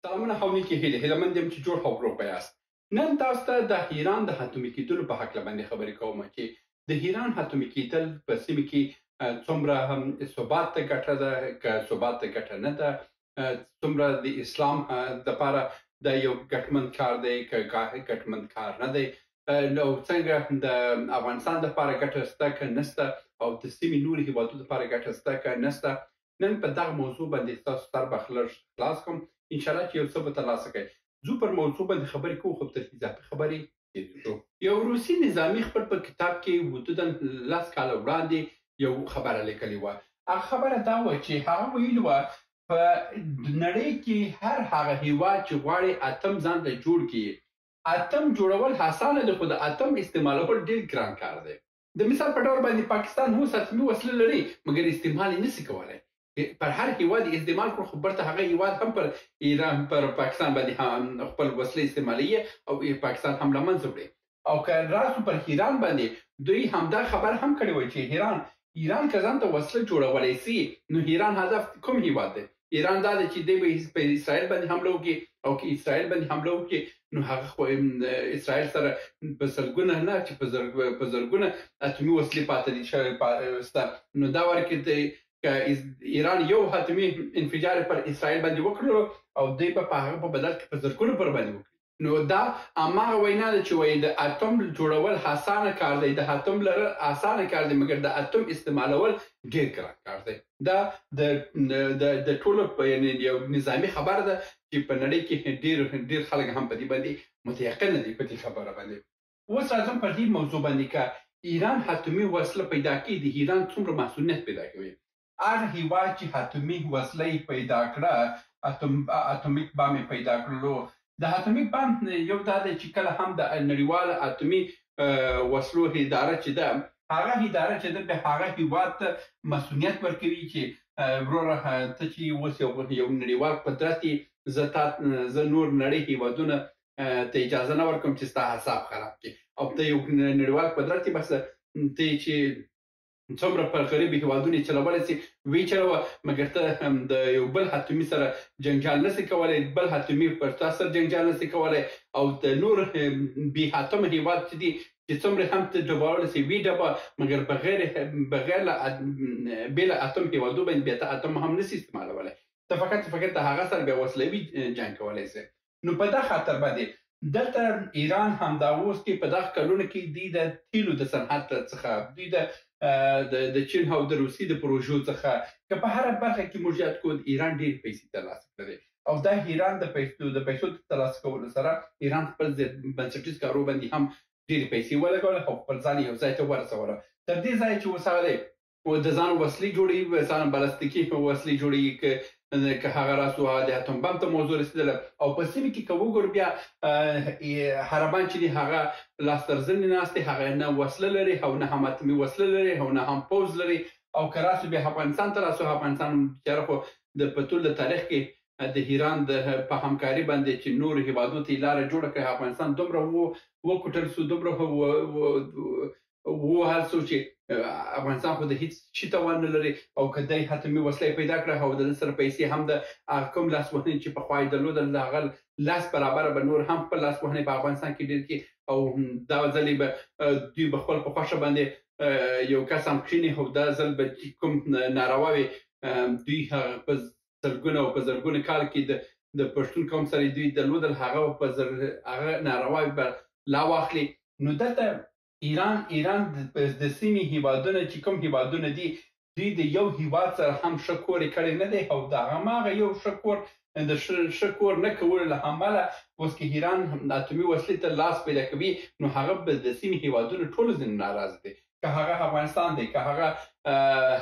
سلامونه حونیکې هیله مند یم چې جوړ او روغ یاست. نن تاسو ته د ایران د حتمي کېدلو په هکله باندې خبرې کوم چې د ایران حتمي کېدل په سیمه کې څومره هم ثبات ته ګټه ده که ثبات ته ګټه نه ده، څومره د اسلام دپاره د یو ګټمند کار دی که ګټمند کار نه دی، نو څنګه د افغانستان دپاره ګټه شته که نشته او د سیمې نورو هېوادونو دپاره ګټه شته که نشته. نن په دغه موضوع باندې ستاسو سر به لږ خلاص کړم انشاءالله چې یو څه به ترلاسه کړئ. زه پر موضوع باندې خبرې کوو خو تر اضافي خبرې تېرېږو. یو روسي نظامي خپل په کتاب کې حدودا 10 کاله وړاندې یو خبره لیکلې وه. هغه خبره دا وه چې هغه ویلي وه په نړۍ کې هر هغه هېواد چې غواړي اتم ځان ته جوړ کړي، اتم جوړول اسانه دی خو د اتم استعمالول ډېر ګران کار دی. د مثال په ډول باندې پاکستان اوس اتمي وسله لري مګر استعمال یې نشي کولی. پر هر هیواد استعمال کړو خو برته هغه هیواد هم پر ایران پر پاکستان باندې هم خپل وسلې استعمالوي او پاکستان هم له منځه وړي. او که راسو پر ایران باندې دوی همدا خبر هم کړی و چې ایران که ځان ته وسله جوړولی سي نو ایران هدف کوم هیواد دی؟ ایران دا دی چې دی به په اسرائیل باندې حمله وکړي او که اسرائیل باندې حمله وکړي نو هغه خو اسرائیل سره په سلګونه نه چې په زرګونه اتمي وسلې پاتې دي نو دا ورکې که ایران یو حتمي انفجار پر اسرائیل باندې وکړو او دوی به په هغه په بدل کې په زرګونو پر باندې وکړي. نو دا هماغه وینا ده چې وایي د اتم جوړول اسانه کار دی، د اتم لرل اسانه کار دی مګر د اتم استعمالول ډېر ګران کار دی. دا د ټولو یعنې یو نظامي خبره ده چې په نړۍ کې ډېر خلک هم په دې باندې متیقنه دي په دې خبره باندې. اوس راځم پر دې موضوع باندې که ایران حتمي وسله پیدا کړي د ایران څومره مسؤلیت پیدا کوي. هر هیواد چې حتمي وسله پیدا کړه اتمیک بام پیدا کړلو، د اتمیک بام یو دا دی چې کله هم د نړیواله اتمي وسلو اداره چې ده هغه اداره چې ده به هغه هیواد ته مسؤلیت ورکوي چې وروره ته چې اوس یو نړیوال قدرت یې زه نور نړۍ هیوادونه ته اجازه نه ورکوم چې ستا حساب خراب کړي او ته یو نړیوال قدرت یې بس ته چې څومره پر غریبي هیوادونه چلولی سي وی چلوه مګر ته د یو بل حتمي سره جنجال نسي کولی، بل حتمي پر تا سره جنجال نسي کولی او د نور بې حتمه هیواد چې دي چې څومره هم ته ډبولی سي وی ډبه مګر بغیر بې له اتم هیوادو باندې بیا ته اتم هم نسي استعمالولی، ته فقط د هغه سره بیا وسلوي جنګ کولی سي. نو په دا خاطر باندې دلته ایران همدا اوس کې په دغه کلونو کې دوی د تیلو د صنعت څخه دوی د چین او د روسي د پروژو څخه که په هره برخه کې موږ یاد کړو ایران ډېر پیسې ترلاسه کړي او دا ایران د پیسو ترلاسه کولو سره ایران خپل بنسټیز کارو باندې هم ډېرې پیسې ولګولې او خپل ځان یو ځای ته ورسوله تر دې ځایه چې اوس هغه دی د ځان وسلې جوړوي، ځان بالستیکي وسلې جوړوي که هغه راسو د اتم بم ته موضوع رسېدله او په سیمه کې که وګورو بیا حربان چې دي هغه لاس تر زنې ناست دی، هغه نه وسله لري او نه هم اتمي وسله لري او نه هم پوځ لري او که راسو بیا افغانستان ته راسو افغانستان بېچاره خو په ټول د تاریخ کې د ایران په همکاري باندې چې نورو هېوادونو ته یې لاره جوړه کړه افغانستان دومره وکوټل سو دومره ووهل سو چې افغانستان خو د هیڅ شي توان نه لري او که دی حتمي وسله پیدا کړه او د سره پیسې هم د کوم لاسوهنې چې پخوا یې درلودل د هغه لاس برابره به نور هم خپل لاسوهنې په افغانستان کې ډېر کړي او دا ځل به دوی به خپل په خوښه باندې یو کس هم کښیني او دا ځل به کوم نارواوې دوی هغه په سلګونه او په زرګونه کال کې د پښتون قوم سره دوی درلودل هغه نارواوې به لا واخلي. نو دلته ایران د سیمې هیوادونه چې کوم هیوادونه دي دوی د یو هیواد سره هم ښه کور یې کړی نه دی او د هماغه یو ښه کور نه کولو له امله اوس که ایران اتمي وسلې ته لاس پیدا کوي نو هغه به د سیمې هیوادونه ټولو ځینې ناراضه دي، که هغه افغانستان دی، که هغه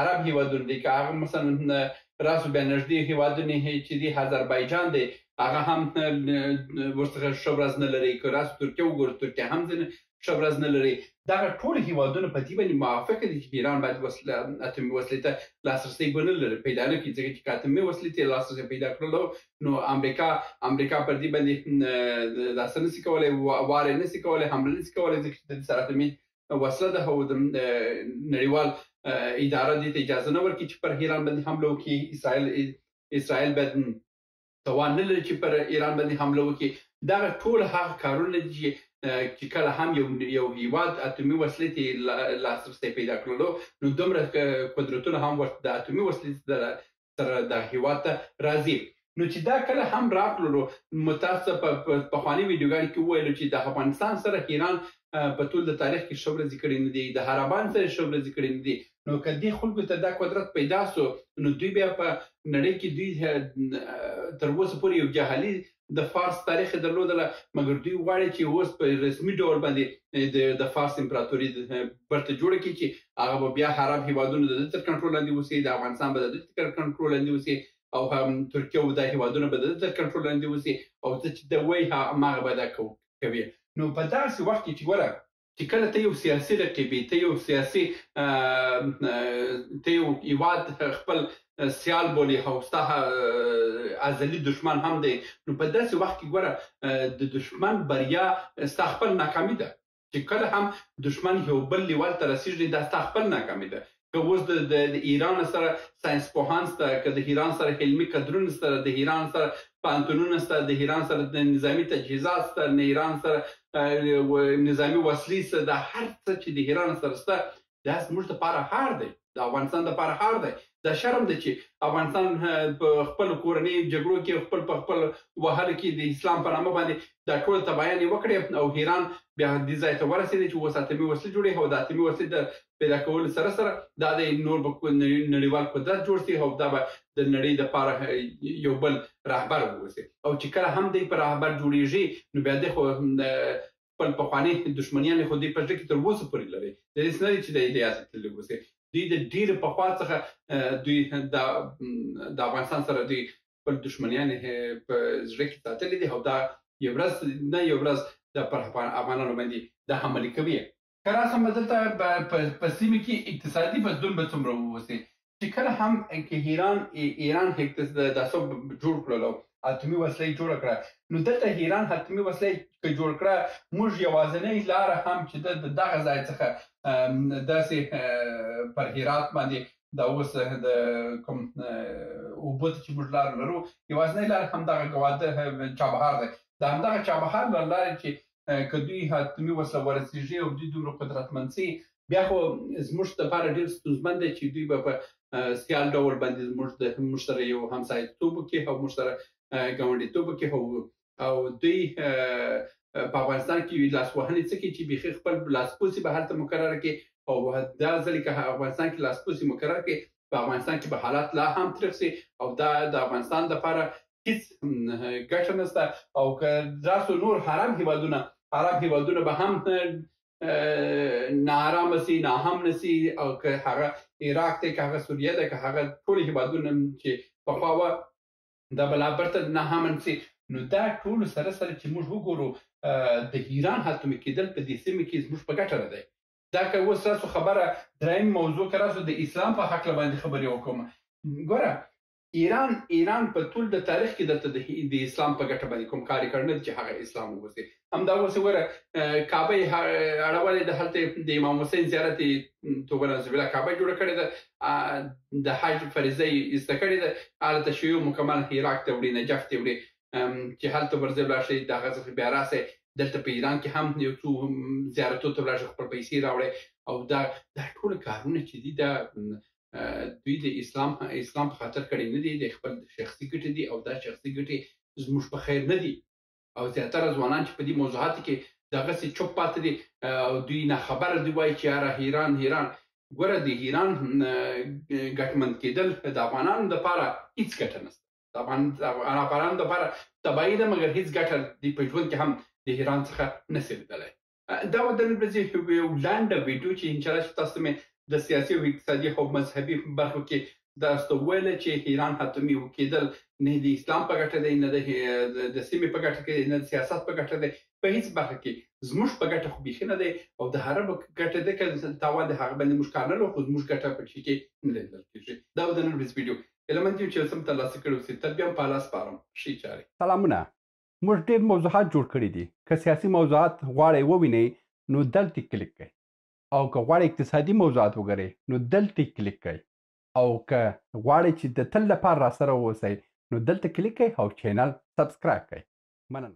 عرب هیوادونه دي، که هغه مثلا راسو بیا نږدې هیوادونه چې دي آذربایجان دی هغه هم ورڅخه ښه ورځ نه لري، که راسو ترکیه وګورو ترکیه هم ځینې ښه ورځ نه لري. دغه ټول هیوادونه په دې باندې موافقه دي چې ایران باید اتمي وسلې ته لاسرسی به نه لري پیدا نه کړي ځکه چې که اتمي وسلې ته لاسرسی پیدا کړلو نو امریکا پر دې باندې داسې نشي کولی وارې نشي کولی حمله نشي کولی ځکه چې د سره اتمي وسله ده او د نړیوال اداره دې ته اجازه نه ورکړي چې پر ایران باندې حمله وکړي. اسرائیل باید توان نه لري چې پر ایران باندې حمله وکړي. دغه ټول هغه کارونه دي چې کله هم یو هیواد اتومي وسلې ته لاسرسی پیدا کړلو نو دومره قدرتونه هم ورته د اتومي وسلې سره د هیواد ته راځي. نو چې دا کله هم راغلو متاسف په پخواني ویډیوګانو کې وویل چې د افغانستان سره ایران په ټول د تاریخ کې ښه ورځې کړې نه دي، د عربان سره ښه ورځې کړې نه دي. نو که دې خلکو ته دا قدرت پیدا سو نو دوی بیا په نړۍ کې دوی تر اوسه پورې یو جهالي د فارس تاریخ درلودله، مګر دوی غواړي چې اوس په رسمي ډول باندې د فارس امپراتوري برته جوړه کړي چې هغه به بیا عرب هیوادونه د تر کنټرول لاندې اوسي، د افغانستان به د تر کنټرول لاندې اوسي، او هم ترکیه او د هیوادونه به د تر کنټرول لاندې اوسي، او چې د وای هغه به دا کوي. نو په داسې وخت کې چې ګوره چې کله ته یو سیاسي رقیبې، ته یو سیاسي ته یو هیواد خپل سیال بولي او ستا ازلي دشمن هم دی، نو په داسې وخت کې ګوره د دشمن بریا ستا خپل ناکامي ده. چې کله هم دشمن یو بل لیول ته رسېږي دا ستا خپل ناکامي ده. که اوس د ایران سره ساینس پوهان شته، که د ایران سره علمي کدرونه شته، د ایران سره پوهنتونونه شته، د ایران سره د نظامي تجهیزات شته، د ایران سره نظامي وسلې شته، دا هر څه چې د ایران سره شته دا زموږ دپاره هار دی، د افغانستان دپاره هار دی. دا شرم دی چې افغانستان په خپل کورنۍ جګړو کې خپل په خپل وهلو کې د اسلام په نامه باندې دا ټول تباهیانې وکړې، او ایران بیا دې ځای ته ورسېدی چې اوس اتمي وسلې جوړوي، او د اتمي وسلې د پیدا کولو سره سره دا د نور به نړیوال قدرت جوړ شي، او دا به د نړۍ دپاره یو بل رهبر واوسي. او چې کله هم دی په رهبر جوړېږي نو بیا دی خو خپل پخواني دښمنیان خو دوی په زړه کې تر اوسه پورې لري. داسې نه دي چې د دې تللي اوسي. دوی د ډېرې پخوا څخه دوی د افغانستان سره دوی خپل دښمنیان په زړه کې ساتلي دي، او دا یو ورځ نه یو ورځ د پر افغانانو باندې د حملې کوي. که راسم به دلته په سیمه کې اقتصادي بدلون به څومره واوسي چې کله هم کې ایران دا څه جوړ کړل، اتمي وسلې جوړ کړه، نو دلته ایران اتمي وسلې جوړ کړه، موږ یوازینۍ لاره هم چې د دغه ځای څخه داسې پر هرات باندې دا اوس د کوم اوبو ته چې موږ لار لرو، یوازینۍ لاره همدغه ګواده چابهار دی. د همدغه چابهار له لارې چې که دوی اتمي وسله ورسېږي او دوی دومره قدرتمند شي، بیا خو زموږ دپاره ډېر ستونزمن دی چې دوی به په سیال ډول باندې موږ سره یو همسایه‌توب وکړي او موږ سره ګاونډیتوب وکړي، او دوی په افغانستان کې لاسوهنې څه کوي چې بیخي خپل لاسپوڅي به هلته مقرره کړي، او دا ځلې که افغانستان کې لاسپوڅي مقرره کړي په افغانستان کې به حالات لا هم تریخ شي، او دا د افغانستان دپاره هیڅ ګټه نشته. او که داسې نور عرب هیوادونه به هم ناارامه سي، ناامنه سي، او که هغه عراق دی، که هغه سوریه ده، که هغه ټول هیوادونه چې پخوا وه دا به لا برته ناامن سي. نو دا ټول سره سره چې موږ وګورو د ایران اتمي کېدل په دې سیمه کې زموږ په ګټه نه دی. دا که اوس تاسو خبره دریم موضوع که راسو د اسلام په هکله باندې خبرې وکړم، ګوره ایران په ټول د تاریخ کې دلته د اسلام په ګټه باندې کوم کار کړی نه دی چې هغه اسلام ووسي. همدا اوس ګوره کعبه یې اړولې ده، هلته د امام حسین زیارت یې توبه نعوذبالله کعبه جوړه کړې ده، د حج فریضه یې ایسته کړې ده، هلته شیوع مکمل عراق ته وړي، نجف ته وړي چې هلته ورځئ ولاړ شئ، د هغه څخه بیا راسئ. دلته په ایران کې هم یو څو زیارتونو ته ولاړ شئ، خپل پیسې راوړئ. او دا ټول کارونه چې دي دا دوی د اسلام په خاطر کړي نه دي، د خپل شخصي ګټې دي، او دا شخصي ګټې زموږ په خیر نه دي. او زیاتره ځوانان چې په دې موضوعاتو کې دغسې چوپ پاتې دي، او دوی ناخبره دي، وایي چې یاره ایران ګوره د ایران ګټمند کېدل د افغانانو دپاره هېڅ ګټه نشته، د افغانانو دپاره تباهي ده، مګر هېڅ ګټه دوی په ژوند کې هم د ایران څخه نشي لیدلی. دا و د نن ورځې یو لنډه ویډیو چې انشاءالله چې تاسو ته مې د سیاسي او اقتصادي او مذهبي برخو کې دا ویله چې ایران اتمي کېدل نه د اسلام په ګټه دی، نه د سیمې په ګټه کې، نه د سیاست په ګټه دی، په هیڅ برخه کې زموږ په ګټه خو بیخي نه دی، او د هر ګټه دی که تاوان د هغه باندې موږ کار نه لرو، خو زموږ ګټه په شي کې نه لیدل کېږي. دا و د نن ورځې ویډیو. هیله مند یم چې سم ترلاسه کړی اوسئ. تر بیا هم په الله سپارم. ښې چارې. سلامونه. موږ ډېر موضوعات جوړ کړي دي. که سیاسي موضوعات غواړئ ووینئ نو دلته کلیک کړئ، او که غواړئ اقتصادي موضوعات وګورئ نو دلته کلیک کړئ، او که غواړئ چې د تل لپاره راسره واوسئ نو دلته کلیک کړئ او چینل سبسکرایب کړئ. مننه.